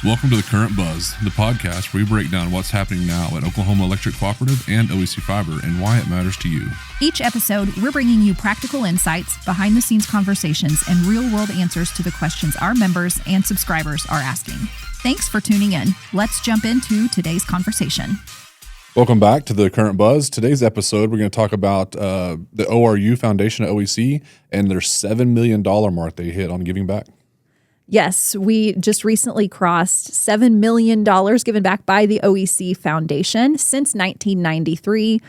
Welcome to The Current Buzz, the podcast where we break down what's happening now at Oklahoma Electric Cooperative and OEC Fiber and why it matters to you. Each episode, we're bringing you practical insights, behind-the-scenes conversations, and real-world answers to the questions our members and subscribers are asking. Thanks for tuning in. Let's jump into today's conversation. Welcome back to The Current Buzz. Today's episode, we're going to talk about the ORU Foundation at OEC and their $7 million mark they hit on giving back. Yes, we just recently crossed $7 million given back by the OEC Foundation since 1993,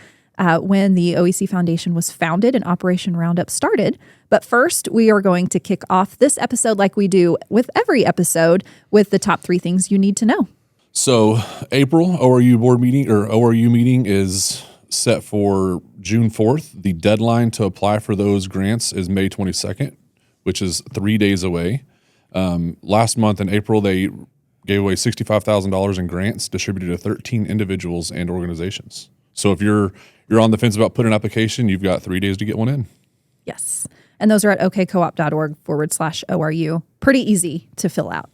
when the OEC Foundation was founded and Operation Roundup started. But first, we are going to kick off this episode like we do with every episode with the top 3 things you need to know. So April ORU meeting is set for June 4th. The deadline to apply for those grants is May 22nd, which is 3 days away. Last month in April, they gave away $65,000 in grants distributed to 13 individuals and organizations. So if you're on the fence about putting an application, you've got 3 days to get one in. Yes. And those are at okcoop.org/ORU. Pretty easy to fill out.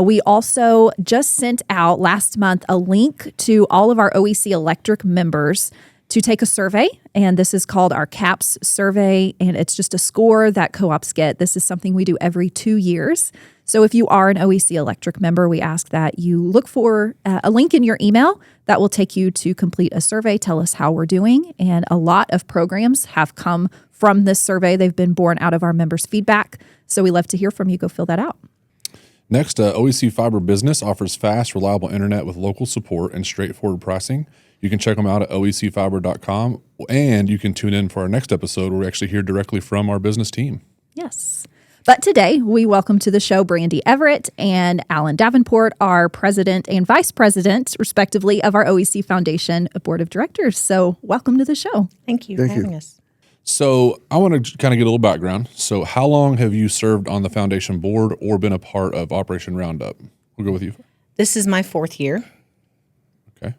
We also just sent out last month a link to all of our OEC Electric members to take a survey, and this is called our CAPS survey, and it's just a score that co-ops get. This is something we do every 2 years. So if you are an OEC Electric member, we ask that you look for a link in your email that will take you to complete a survey, tell us how we're doing, and a lot of programs have come from this survey. They've been born out of our members' feedback, so we love to hear from you. Go fill that out. Next, OEC Fiber Business offers fast, reliable internet with local support and straightforward pricing. You can check them out at oecfiber.com, and you can tune in for our next episode where we actually hear directly from our business team. Yes. But today, we welcome to the show Brandy Everett and Alan Davenport, our president and vice president, respectively, of our OEC Foundation Board of Directors. So welcome to the show. Thank you for having us. So I want to kind of get a little background. So how long have you served on the foundation board or been a part of Operation Roundup? We'll go with you. This is my 4th year. Okay.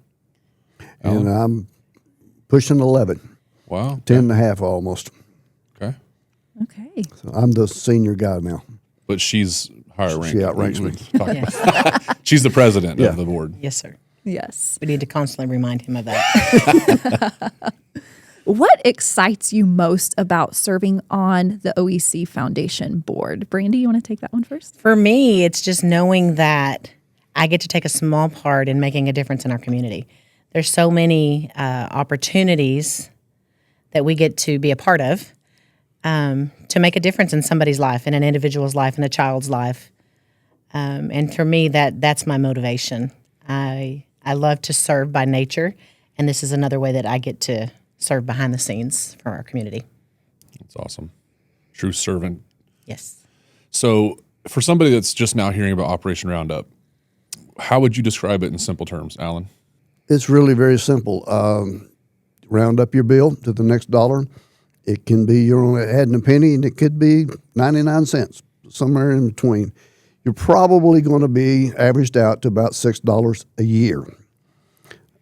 And I'm pushing 11. Wow. 10 and a half almost. Okay. Okay. So I'm the senior guy now. But she's higher ranked. She outranks me. Yes. She's the president of the board. Yes, sir. Yes. We need to constantly remind him of that. What excites you most about serving on the OEC Foundation board? Brandy, you want to take that one first? For me, it's just knowing that I get to take a small part in making a difference in our community. There's so many opportunities that we get to be a part of to make a difference in somebody's life, in an individual's life, in a child's life. And for me, that's my motivation. I love to serve by nature, and this is another way that I get to serve behind the scenes for our community. That's awesome. True servant. Yes. So for somebody that's just now hearing about Operation Roundup, how would you describe it in simple terms, Alan? It's really very simple. Round up your bill to the next dollar. It can be you're only adding a penny, and it could be 99 cents, somewhere in between. You're probably going to be averaged out to about $6 a year.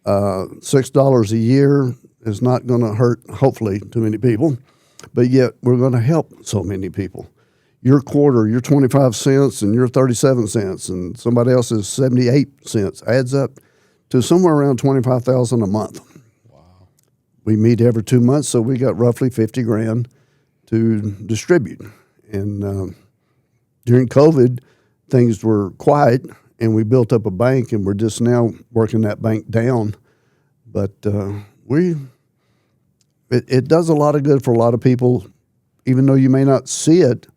$6 a year is not going to hurt, hopefully, too many people, but yet we're going to help so many people. Your quarter, your 25 cents and your 37 cents and somebody else's 78 cents adds up to somewhere around $25,000 a month. Wow. We meet every 2 months, so we got roughly $50,000 to distribute. And during COVID, things were quiet, and we built up a bank, and we're just now working that bank down. But it does a lot of good for a lot of people, even though you may not see it.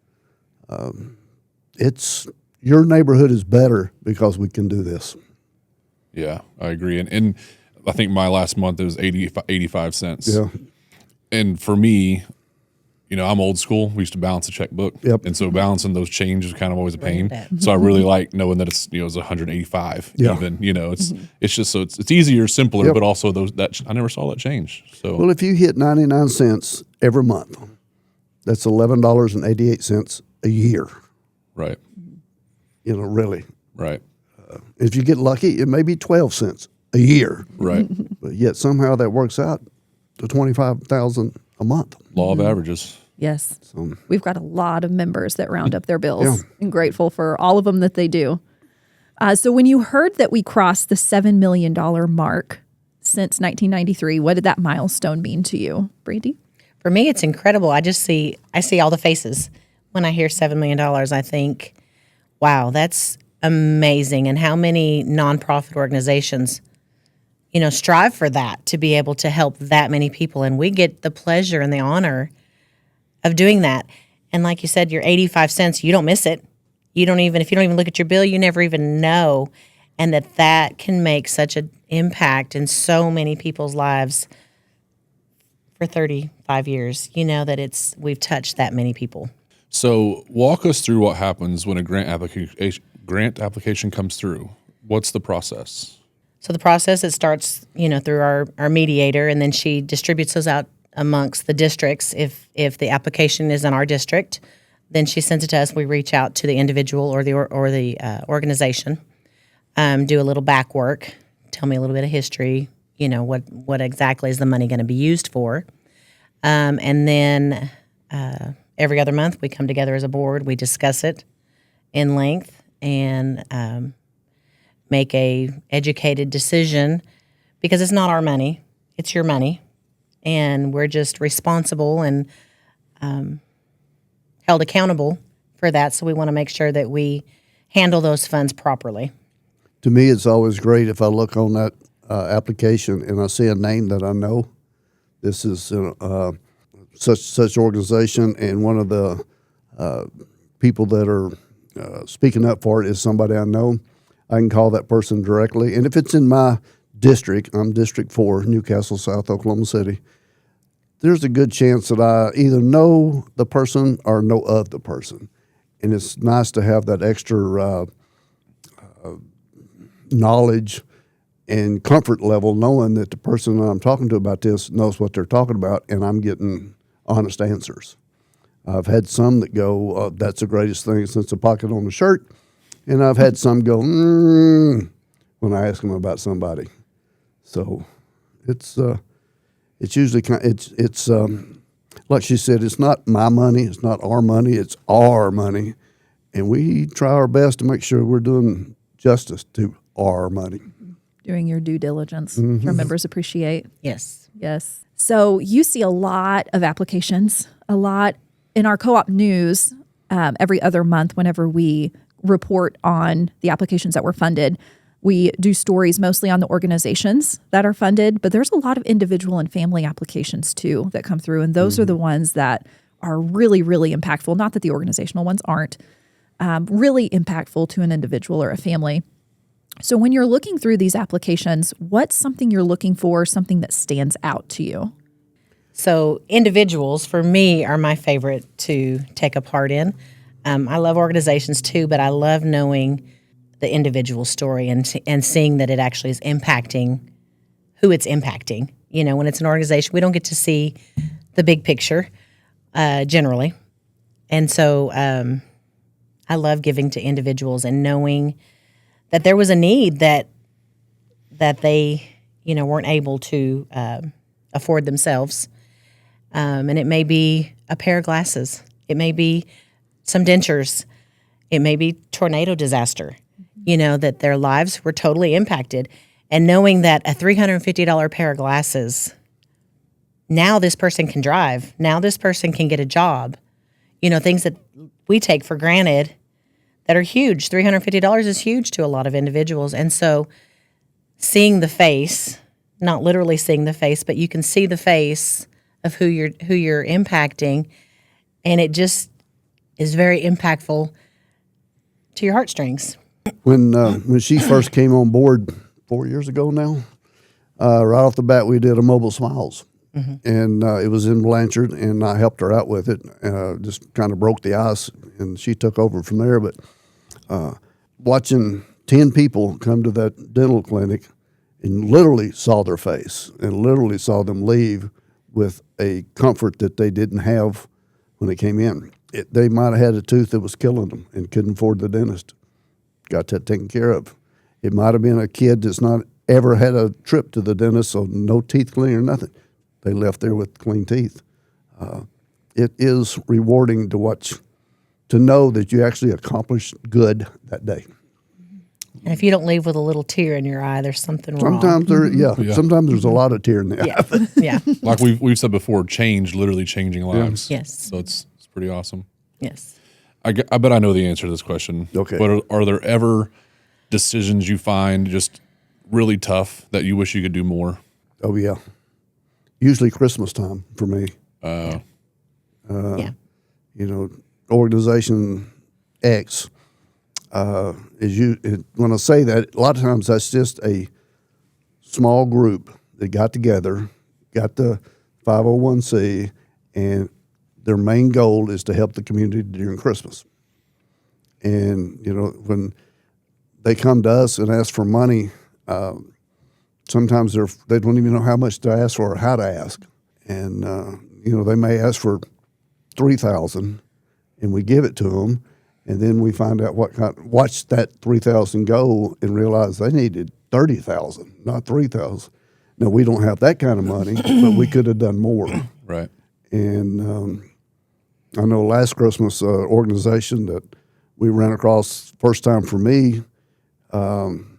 It's your neighborhood is better because we can do this. Yeah, I agree. And I think my last month it was 85 cents. Yeah. And for me, I'm old school. We used to balance a checkbook. Yep. And so balancing those change is kind of always a pain. So I really like knowing that it's, it's 185 even, it's just, so it's easier, simpler, but also I never saw that change. So, well, if you hit 99 cents every month, that's $11.88 a year. Right. Really. Right. If you get lucky, it may be 12 cents a year. Right. But yet somehow that works out to $25,000 a month. Law of averages. Yes. So, We've got a lot of members that round up their bills and grateful for all of them that they do. So when you heard that we crossed the $7 million mark since 1993, what did that milestone mean to you, Brandy? For me, it's incredible. I see all the faces when I hear $7 million. I think, wow, that's amazing. And how many nonprofit organizations, strive for that, to be able to help that many people. And we get the pleasure and the honor of doing that. And like you said, your 85 cents, you don't miss it. If you don't even look at your bill, you never even know. And that can make such an impact in so many people's lives for 35 years, that we've touched that many people. So walk us through what happens when a grant application comes through. What's the process? So the process, it starts, through our mediator, and then she distributes those out amongst the districts. If the application is in our district, then she sends it to us. We reach out to the individual or the organization, do a little back work, tell me a little bit of history, what exactly is the money going to be used for. And then every other month we come together as a board, we discuss it in length and make a educated decision, because it's not our money, it's your money. And we're just responsible and held accountable for that. So we want to make sure that we handle those funds properly. To me, it's always great if I look on that application and I see a name that I know. This is such organization, and one of the people that are speaking up for it is somebody I know. I can call that person directly. And if it's in my district, I'm District 4, Newcastle, South Oklahoma City, there's a good chance that I either know the person or know of the person. And it's nice to have that extra knowledge and comfort level, knowing that the person that I'm talking to about this knows what they're talking about, and I'm getting honest answers. I've had some that go, that's the greatest thing since a pocket on the shirt. And I've had some go, when I ask them about somebody. So it's usually it's like she said, it's not my money, it's not our money, it's our money. And we try our best to make sure we're doing justice to our money. Doing your due diligence. Our members appreciate. Yes. Yes. So you see a lot of applications, a lot in our co-op news every other month. Whenever we report on the applications that were funded, we do stories mostly on the organizations that are funded, but there's a lot of individual and family applications too that come through. And those are the ones that are really, really impactful. Not that the organizational ones aren't, really impactful to an individual or a family. So when you're looking through these applications, what's something you're looking for, something that stands out to you? So individuals, for me, are my favorite to take a part in. I love organizations too, but I love knowing the individual story and seeing that it actually is impacting who it's impacting. When it's an organization, we don't get to see the big picture generally. And so I love giving to individuals and knowing that there was a need that they, weren't able to afford themselves. And it may be a pair of glasses. It may be some dentures. It may be tornado disaster, that their lives were totally impacted. And knowing that a $350 pair of glasses, now this person can drive. Now this person can get a job. Things that we take for granted that are huge. $350 is huge to a lot of individuals. And so seeing the face, not literally seeing the face, but you can see the face of who you're impacting, and it just is very impactful to your heartstrings. When she first came on board 4 years ago now, right off the bat we did a Mobile Smiles. And it was in Blanchard, and I helped her out with it. Just kind of broke the ice, and she took over from there. But watching 10 people come to that dental clinic and literally saw their face and literally saw them leave with a comfort that they didn't have when they came in. They might have had a tooth that was killing them and couldn't afford the dentist. Got that taken care of. It might have been a kid that's not ever had a trip to the dentist, so no teeth cleaning or nothing. They left there with clean teeth. It is rewarding to watch, to know that you actually accomplished good that day. And if you don't leave with a little tear in your eye, there's something wrong. Sometimes there's a lot of tear in the eye. Yeah. Like we've said before, literally changing lives. Yes. So it's pretty awesome. Yes. I bet I know the answer to this question. Okay. But are there ever decisions you find just really tough that you wish you could do more? Oh yeah. Usually Christmas time for me. Yeah. Organization X when I say that, a lot of times that's just a small group that got together, got the 501c, and their main goal is to help the community during Christmas. And when they come to us and ask for money, sometimes they don't even know how much to ask for or how to ask. And they may ask for $3,000, and we give it to them, and then we find out watch that $3,000 go and realize they needed $30,000, not $3,000. Now we don't have that kind of money, but we could have done more. Right. And I know last Christmas organization that we ran across first time for me, and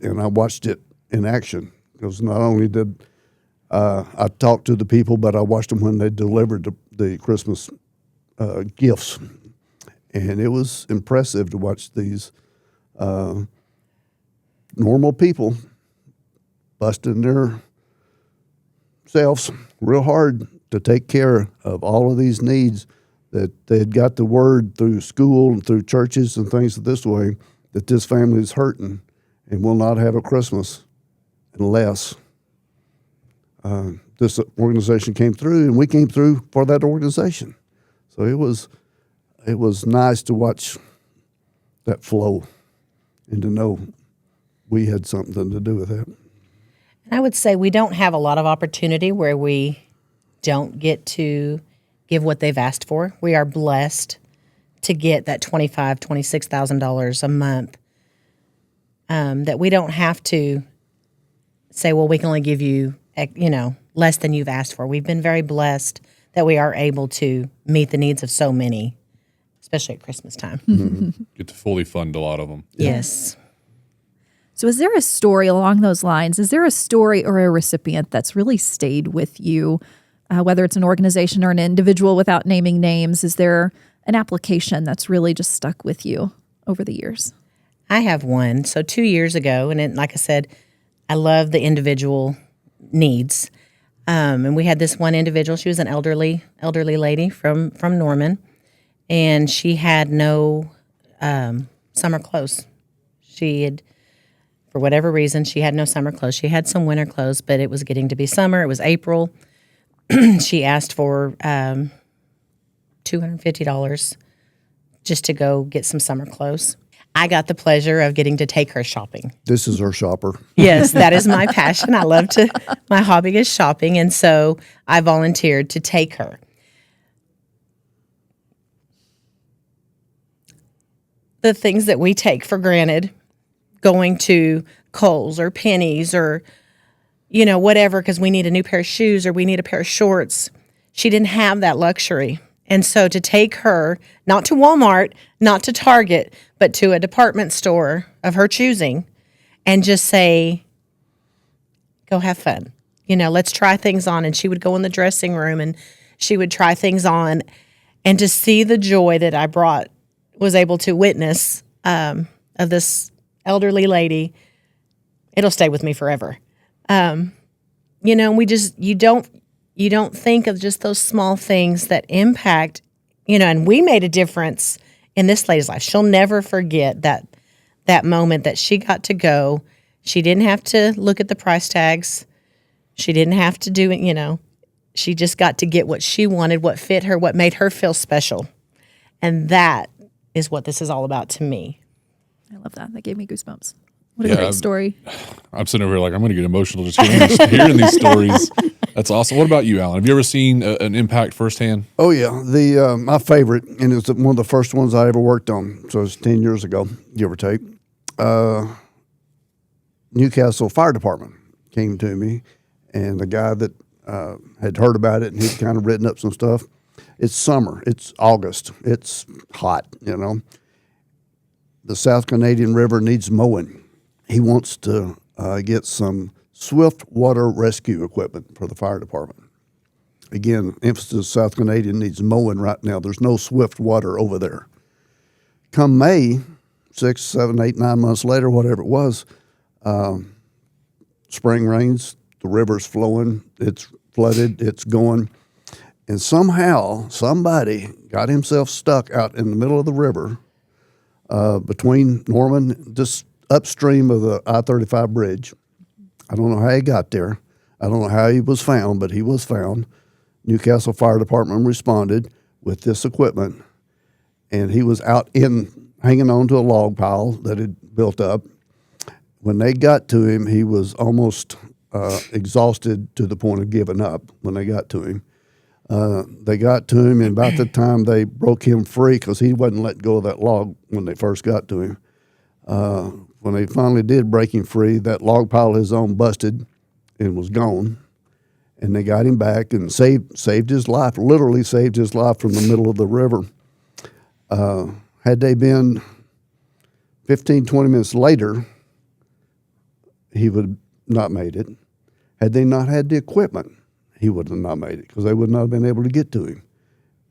I watched it in action, because not only did I talk to the people, but I watched them when they delivered the Christmas gifts. And it was impressive to watch these normal people busting their selves real hard to take care of all of these needs, that they had got the word through school and through churches and things this way that this family is hurting and will not have a Christmas unless this organization came through, and we came through for that organization. So it was nice to watch that flow and to know we had something to do with that. And I would say we don't have a lot of opportunity where we don't get to give what they've asked for. We are blessed to get that $25,000, $26,000 a month, that we don't have to say, well, we can only give you, less than you've asked for. We've been very blessed that we are able to meet the needs of so many, especially at Christmas time. Mm-hmm. Get to fully fund a lot of them. Yes. So is there a story along those lines? Is there a story or a recipient that's really stayed with you, whether it's an organization or an individual, without naming names? Is there an application that's really just stuck with you over the years? I have one. So 2 years ago, and like I said, I love the individual needs. And we had this one individual. She was an elderly lady from Norman, and she had no summer clothes. She had, for whatever reason, she had no summer clothes. She had some winter clothes, but it was getting to be summer. It was April. She asked for $250 just to go get some summer clothes. I got the pleasure of getting to take her shopping. This is our shopper. Yes, that is my passion. My hobby is shopping, and so I volunteered to take her. The things that we take for granted, going to Kohl's or Penny's or, whatever, because we need a new pair of shoes or we need a pair of shorts, she didn't have that luxury. And so to take her, not to Walmart, not to Target, but to a department store of her choosing, and just say, go have fun. Let's try things on. And she would go in the dressing room and she would try things on. And to see the joy that I was able to witness of this elderly lady, it'll stay with me forever. You don't think of just those small things that impact, and we made a difference in this lady's life. She'll never forget that moment that she got to go. She didn't have to look at the price tags. She didn't have to do it, she just got to get what she wanted, what fit her, what made her feel special. And that is what this is all about to me. I love that. That gave me goosebumps. What a great story. I'm sitting over here like I'm going to get emotional just hearing these stories. That's awesome. What about you, Alan? Have you ever seen an impact firsthand? Oh yeah, my favorite, and it's one of the first ones I ever worked on. So it's 10 years ago, give or take. Newcastle Fire Department came to me, and the guy that had heard about it, and he'd kind of written up some stuff. It's summer. It's August. It's hot. The the South Canadian River needs mowing. He wants to get some swift water rescue equipment for the fire department. Again, emphasis South Canadian needs mowing right now. There's no swift water over there. Come May, 6, 7, 8, 9 months later, whatever it was, spring rains, the river's flowing, it's flooded, it's going. And somehow somebody got himself stuck out in the middle of the river between Norman, just upstream of the I-35 bridge. I don't know how he got there. I don't know how he was found, but he was found. Newcastle Fire Department responded with this equipment, and he was out hanging on to a log pile that had built up. When they got to him, he was almost exhausted to the point of giving up when they got to him. They got to him, and about the time they broke him free, because he wasn't letting go of that log when they first got to him. When they finally did break him free, that log pile of his own busted and was gone. And they got him back and saved his life, literally saved his life from the middle of the river. Had they been 15, 20 minutes later, he would have not made it. Had they not had the equipment, he would have not made it because they would not have been able to get to him.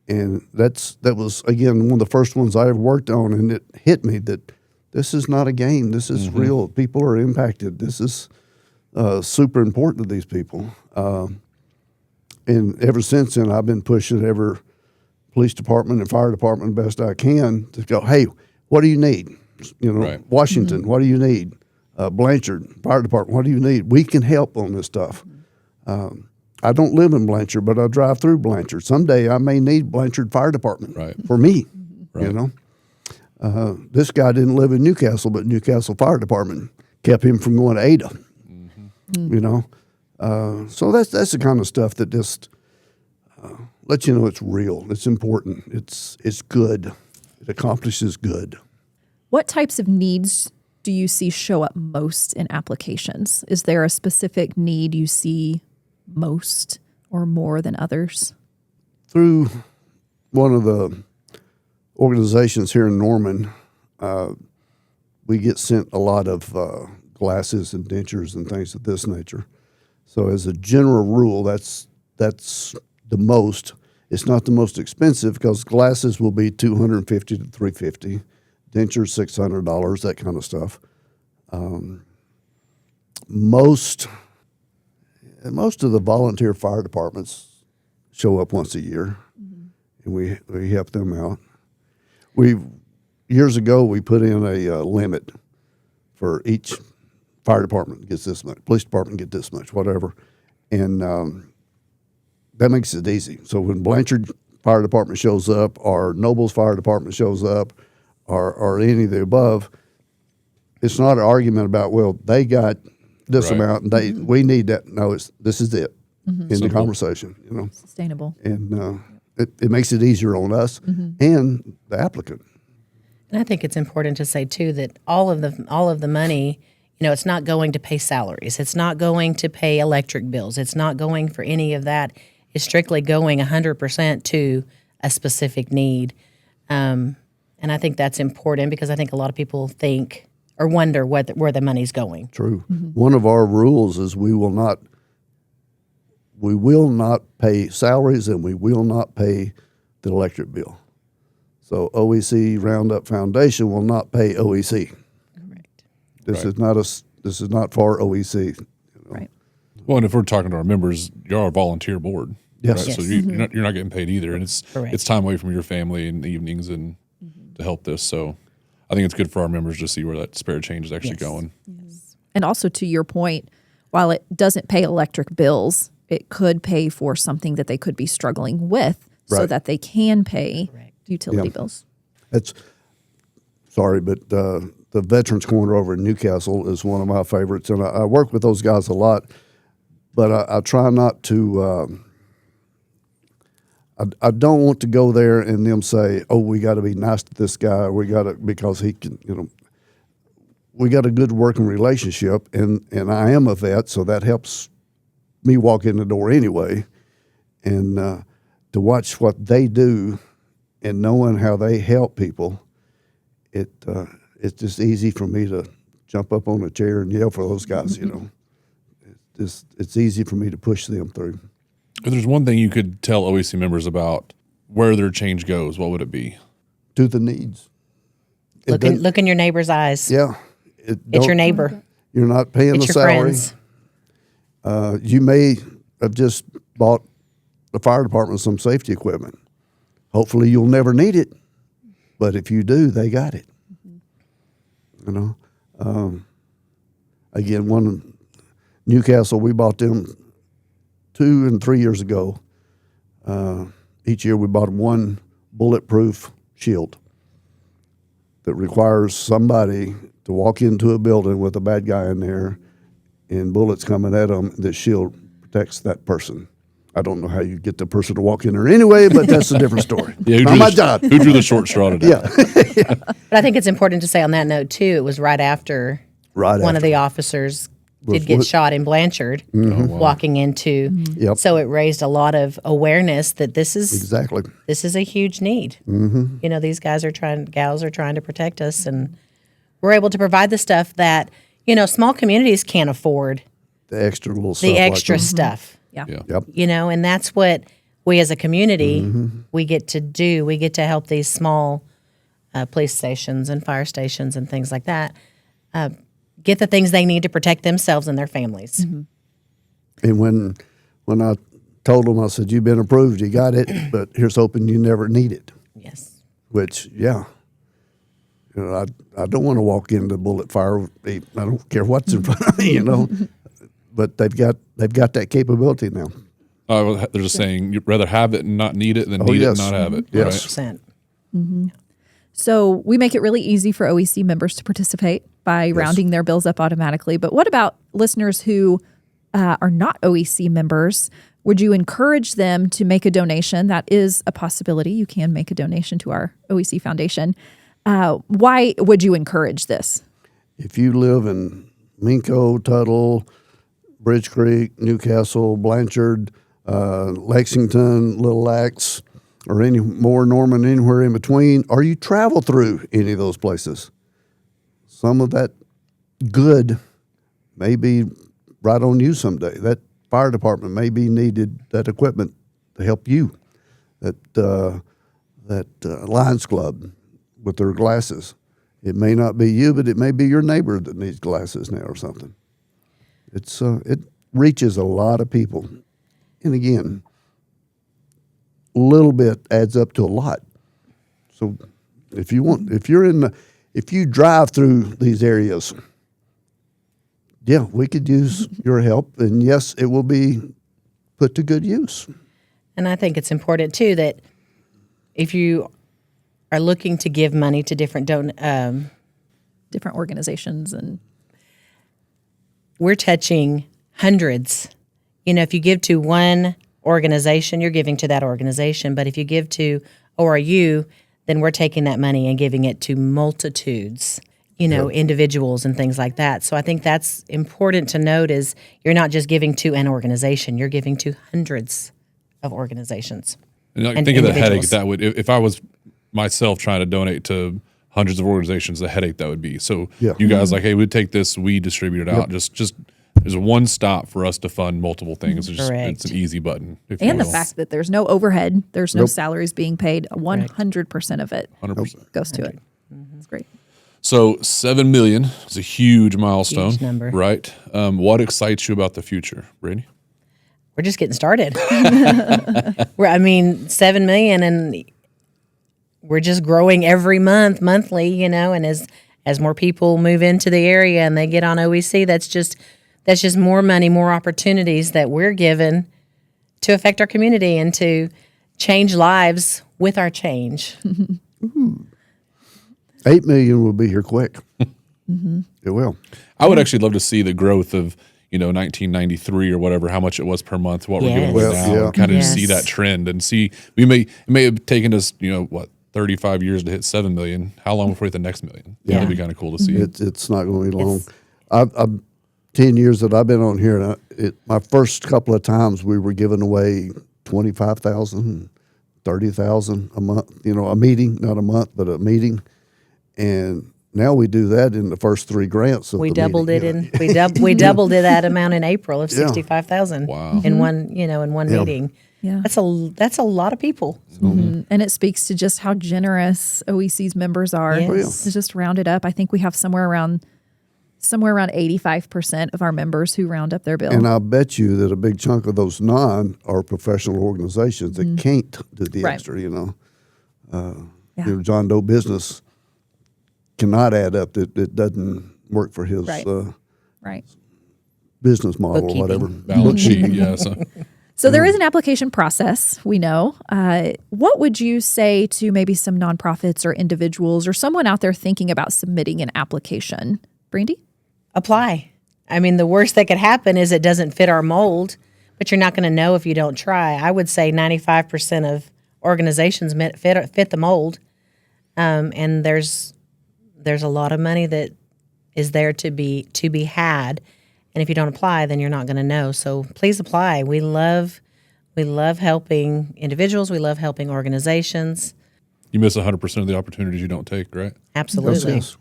And that was, again, one of the first ones I ever worked on, and it hit me that this is not a game. This is real. People are impacted. This is super important to these people. And ever since then, I've been pushing every police department and fire department best I can to go, hey, what do you need? Right. Washington, what do you need? Blanchard, fire department, what do you need? We can help on this stuff. I don't live in Blanchard, but I drive through Blanchard. Someday I may need Blanchard Fire Department for me, This guy didn't live in Newcastle, but Newcastle Fire Department kept him from going to Ada, So that's the kind of stuff that just lets you know it's real, it's important, it's good, it accomplishes good. What types of needs do you see show up most in applications? Is there a specific need you see most or more than others? Through one of the organizations here in Norman, we get sent a lot of glasses and dentures and things of this nature. So as a general rule, that's the most. It's not the most expensive because glasses will be $250 to $350, dentures $600, that kind of stuff. Most of the volunteer fire departments show up once a year, and we help them out. Years ago, we put in a limit for each fire department gets this much, police department get this much, whatever, and that makes it easy. So when Blanchard Fire Department shows up, or Nobles Fire Department shows up, or any of the above, it's not an argument about, well, they got this amount and we need that. No, this is it in the conversation, Sustainable. And it makes it easier on us and the applicant. And I think it's important to say too that all of the money, it's not going to pay salaries. It's not going to pay electric bills. It's not going for any of that. It's strictly going 100% to a specific need. And I think that's important because I think a lot of people think or wonder where the money's going. True. One of our rules is we will not pay salaries and we will not pay the electric bill. So OEC Roundup Foundation will not pay OEC. Correct. This is not for OEC. Right. Well, and if we're talking to our members, you're a volunteer board. Yes. Right? Yes. So you're not getting paid either, and Correct. it's time away from your family in the evenings and to help this. So I think it's good for our members to see where that spare change is actually going. And also to your point, while it doesn't pay electric bills, it could pay for something that they could be struggling with so that they can pay utility bills. Sorry, but the Veterans Corner over in Newcastle is one of my favorites, and I work with those guys a lot, but I try not to I don't want to go there and them say, oh, we got to be nice to this guy, because he can, we got a good working relationship, and I am a vet, so that helps me walk in the door anyway. And to watch what they do and knowing how they help people, it it's just easy for me to jump up on a chair and yell for those guys, you know. It's easy for me to push them through. If there's one thing you could tell OEC members about where their change goes, what would it be? To the needs. Look in your neighbor's eyes. Yeah. It's your neighbor. You're not paying It's the your salary. friends. You may have just bought the fire department some safety equipment. Hopefully you'll never need it, but if you do, they got it. You know, again, Newcastle, we bought them 2 and 3 years ago. Each year we bought one bulletproof shield that requires somebody to walk into a building with a bad guy in there and bullets coming at them. The shield protects that person. I don't know how you get the person to walk in there anyway, but that's a different story. Yeah, Not my job. Who drew the short straw today? Yeah. But I think it's important to say on that note, too, it was right after one of the officers did get shot in Blanchard, walking into. Yep. So it raised a lot of awareness that this is Exactly. this is a huge need. Mm-hmm. You know, these gals are trying to protect us, and we're able to provide the stuff that, you know, small communities can't afford. The extra little stuff. The extra like stuff. Yeah. Yep. You know, and that's what we as a community, we get to do. We get to help these small police stations and fire stations and things like that get the things they need to protect themselves and their families. And when I told them, I said, "You've been approved, you got it, but here's hoping you never need it." Yes. Which, yeah, you know, I don't want to walk into bullet fire. I don't care what's in front of me, you know. But they've got that capability now. They're just saying you'd rather have it and not need it than need it and not have it. Yes. Right? 100%. So we make it really easy for OEC members to participate by rounding their bills up automatically. But what about listeners who are not OEC members? Would you encourage them to make a donation? That is a possibility. You can make a donation to our OEC Foundation. Why would you encourage this? If you live in Minco, Tuttle, Bridge Creek, Newcastle, Blanchard, Lexington, Little Axe, or any more, Norman, anywhere in between, or you travel through any of those places, some of that good may be right on you someday. That fire department may be needed that equipment to help you. That Lions Club with their glasses. It may not be you, but it may be your neighbor that needs glasses now or something. It reaches a lot of people, and again, a little bit adds up to a lot. So, if you drive through these areas, yeah, we could use your help, and yes, it will be put to good use. And I think it's important, too, that if you are looking to give money to different Different organizations and we're touching hundreds. You know, if you give to one organization, you're giving to that organization. But if you give to ORU, then we're taking that money and giving it to multitudes, you know, individuals and things like that. So I think that's important to note is you're not just giving to an organization, you're giving to hundreds of organizations. And think of the headache that would, if I was myself trying to donate to hundreds of organizations, the headache that would be. So you guys like, hey, we'd take this, we distribute it out. Just there's one stop for us to fund multiple things. It's an easy button. the fact that there's no overhead, there's no salaries being paid. 100% of it 100% goes to it. It's great. So 7 million is a huge milestone, Huge number. right? What excites you about the future, Brandy? We're just getting started. 7 million, and we're just growing every monthly, you know, and as more people move into the area and they get on OEC, that's just more money, more opportunities that we're given to affect our community and to change lives with our change. 8 million will be here quick. It will. I would actually love to see the growth of, 1993 or whatever, how much it was per month, what we're giving Yes. now, Yeah. and kind of Yes. see that trend and see, it may have taken us, 35 years to hit 7 million. How long before we hit the next million? Yeah. That'd be kind of cool to see. It's not going to be long. I've 10 years that I've been on here, and my first couple of times we were giving away 25,000, 30,000 a month. A meeting, not a month, but a meeting, and now we do that in the first 3 grants. Of We the doubled it meeting, we doubled it that amount in April of 65,000. Wow. In one meeting. Yeah. That's a lot of people. And it speaks to just how generous OEC's members are. Yes. To just round it up, I think we have somewhere around 85% of our members who round up their bill. And I bet you that a big chunk of those are professional organizations that can't do the Right. extra, Yeah. John Doe business cannot add up. It doesn't work for his Right. Right. business model or Bookkeeping. whatever. Balance sheet, yeah. So there is an application process, we know. What would you say to maybe some nonprofits or individuals or someone out there thinking about submitting an application? Brandy? Apply. I mean, the worst that could happen is it doesn't fit our mold, but you're not going to know if you don't try. I would say 95% of organizations fit the mold, and there's a lot of money that is there to be had. And if you don't apply, then you're not going to know. So please apply. We love helping individuals. We love helping organizations. You miss 100% of the opportunities you don't take, right? Absolutely. Yes.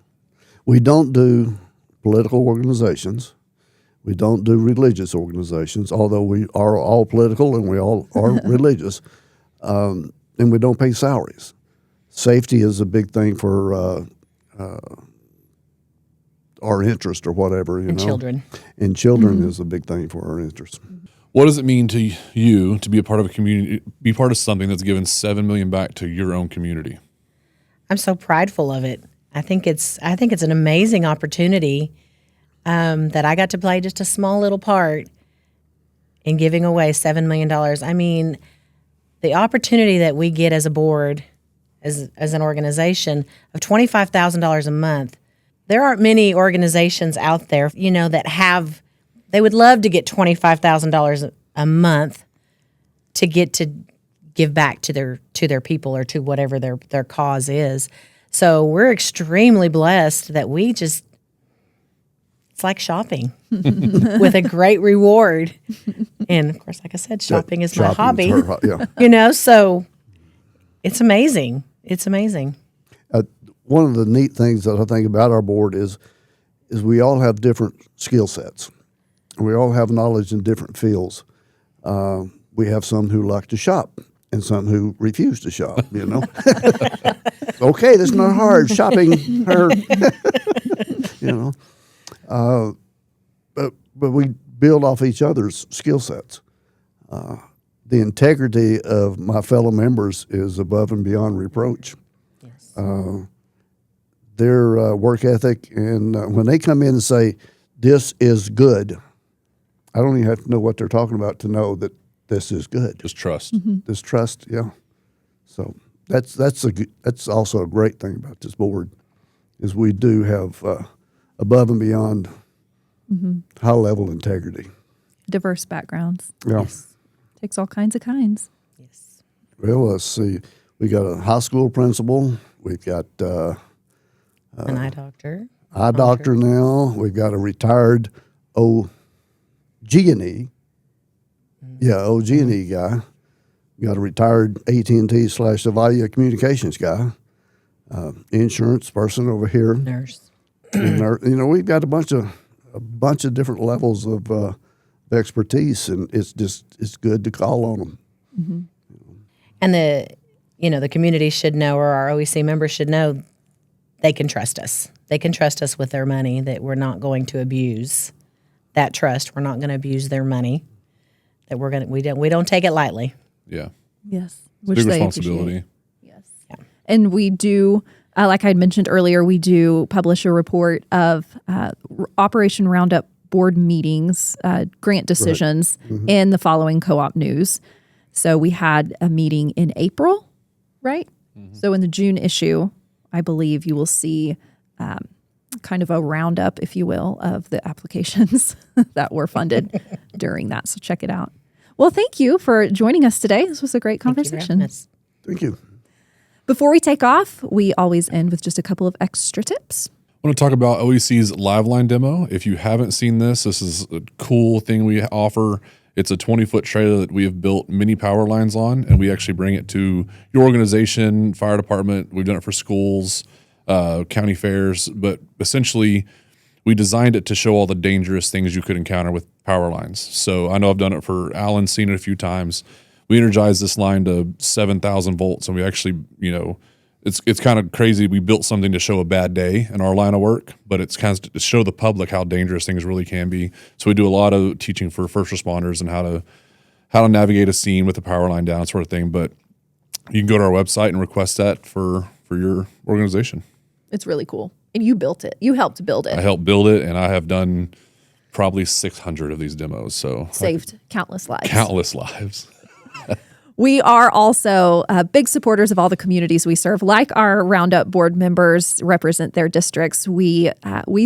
We don't do political organizations. We don't do religious organizations, although we are all political and we all are religious. And we don't pay salaries. Safety is a big thing for our interest or whatever. And children. And children is a big thing for our interest. What does it mean to you to be a part of a community, be part of something that's given $7 million back to your own community? I'm so prideful of it. I think it's an amazing opportunity that I got to play just a small little part in giving away $7 million. I mean, the opportunity that we get as a board, as an organization, of $25,000 a month. There aren't many organizations out there, that they would love to get $25,000 a month to get to give back to their people or to whatever their cause is. So we're extremely blessed that it's like shopping with a great reward. And of course, like I said, shopping is my hobby. So it's amazing. It's amazing. One of the neat things that I think about our board is we all have different skill sets. We all have knowledge in different fields. We have some who like to shop and some who refuse to shop, Okay, that's not hard. Shopping, But we build off each other's skill sets. The integrity of my fellow members is above and beyond reproach. Yes. Their work ethic, and when they come in and say, this is good, I don't even have to know what they're talking about to know that this is good. Just trust. This trust, yeah. So that's also a great thing about this board, is we do have above and beyond high level integrity. Diverse backgrounds. Yeah. Yes. Takes all kinds of kinds. Yes. Well, let's see. We got a high school principal. We've got An eye doctor. eye doctor now. We've got a retired OG&E. Yeah, OG&E guy. We got a retired AT&T/Avaya communications guy. Insurance person over here. Nurse. And we've got a bunch of different levels of expertise, and it's good to call on them. Mm-hmm. And the community should know, or our OEC members should know, they can trust us. They can trust us with their money, that we're not going to abuse that trust. We're not going to abuse their money. That we don't take it lightly. Yeah. Yes. Big responsibility. Yes. Yeah. And we do, like I had mentioned earlier, we do publish a report of Operation Roundup board meetings, grant decisions in the following co-op news. So we had a meeting in April, right? So in the June issue, I believe you will see kind of a roundup, if you will, of the applications that were funded during that. So check it out. Well, thank you for joining us today. This was a great conversation. Thank you. Before we take off, we always end with just a couple of extra tips. I want to talk about OEC's Liveline demo. If you haven't seen this is a cool thing we offer. It's a 20-foot trailer that we have built mini power lines on, and we actually bring it to your organization, fire department. We've done it for schools. county fairs, but essentially we designed it to show all the dangerous things you could encounter with power lines. So I know I've done it for Alan, seen it a few times. We energized this line to 7,000 volts, and we actually, it's kind of crazy. We built something to show a bad day in our line of work, but it's kind of to show the public how dangerous things really can be. So we do a lot of teaching for first responders and how to navigate a scene with the power line down, sort of thing. But you can go to our website and request that for your organization. It's really cool. And you built it. You helped build it. I helped build it, and I have done probably 600 of these demos. So saved countless lives. Countless lives. We are also big supporters of all the communities we serve. Like our Roundup board members represent their districts, we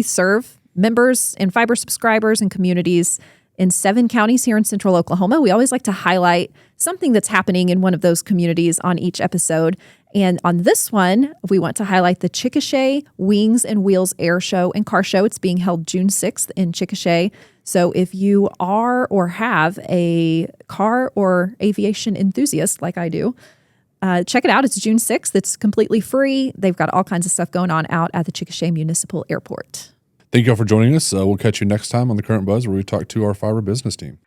serve members and fiber subscribers and communities in 7 counties here in central Oklahoma. We always like to highlight something that's happening in one of those communities on each episode. And on this one, we want to highlight the Chickasha Wings and Wheels Air Show and Car Show. It's being held June 6th in Chickasha. So if you are or have a car or aviation enthusiast like I do, check it out. It's June 6th. It's completely free. They've got all kinds of stuff going on out at the Chickasha Municipal Airport. Thank you all for joining us. We'll catch you next time on The Current Buzz, where we talk to our fiber business team.